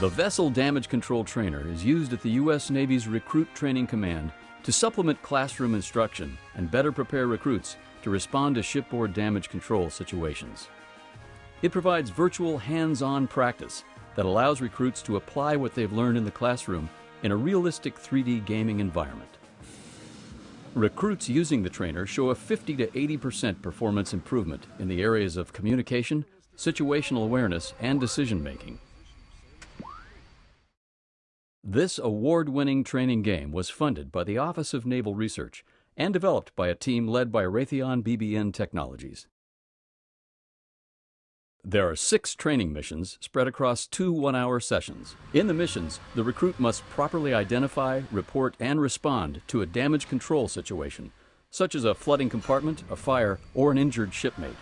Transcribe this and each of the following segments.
The Vessel Damage Control Trainer is used at the U.S. Navy's Recruit Training Command to supplement classroom instruction and better prepare recruits to respond to shipboard damage control situations. It provides virtual hands-on practice that allows recruits to apply what they've learned in the classroom in a realistic 3D gaming environment. Recruits using the trainer show a 50 to 80% performance improvement in the areas of communication, situational awareness, and decision-making. This award-winning training game was funded by the Office of Naval Research and developed by a team led by Raytheon BBN Technologies. There are 6 training missions spread across 2 one-hour sessions. In the missions, the recruit must properly identify, report, and respond to a damage control situation, such as a flooding compartment, a fire, or an injured shipmate.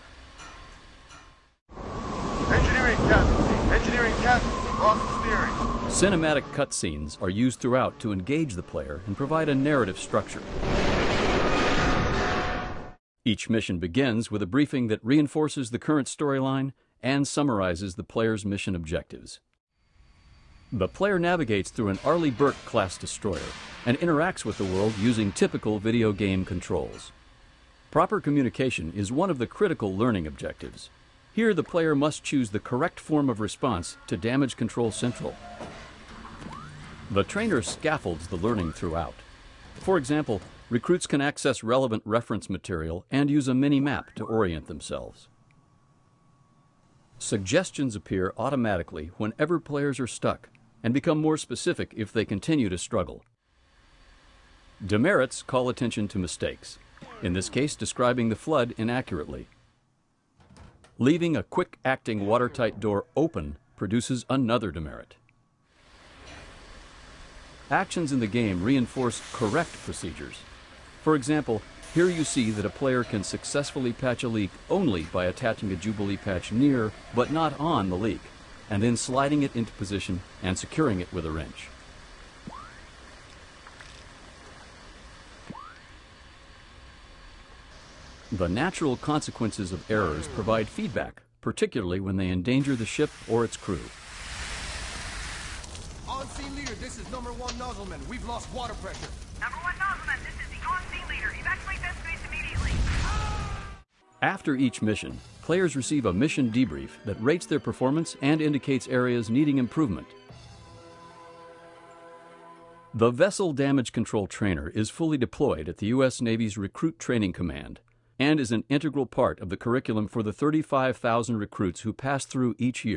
Engineering captain. Engineering captain. Lost steering. Cinematic cutscenes are used throughout to engage the player and provide a narrative structure. Each mission begins with a briefing that reinforces the current storyline and summarizes the player's mission objectives. The player navigates through an Arleigh Burke-class destroyer and interacts with the world using typical video game controls. Proper communication is one of the critical learning objectives. Here, the player must choose the correct form of response to Damage Control Central. The trainer scaffolds the learning throughout. For example, recruits can access relevant reference material and use a mini-map to orient themselves. Suggestions appear automatically whenever players are stuck and become more specific if they continue to struggle. Demerits call attention to mistakes, in this case describing the flood inaccurately. Leaving a quick-acting watertight door open produces another demerit. Actions in the game reinforce correct procedures. For example, here you see that a player can successfully patch a leak only by attaching a Jubilee patch near, but not on, the leak, and then sliding it into position and securing it with a wrench. The natural consequences of errors provide feedback, particularly when they endanger the ship or its crew. On-scene leader, this is #1 nozzleman. We've lost water pressure. #1 nozzleman, this is the on-scene leader. Evacuate that space immediately. After each mission, players receive a mission debrief that rates their performance and indicates areas needing improvement. The Vessel Damage Control Trainer is fully deployed at the U.S. Navy's Recruit Training Command and is an integral part of the curriculum for the 35,000 recruits who pass through each year.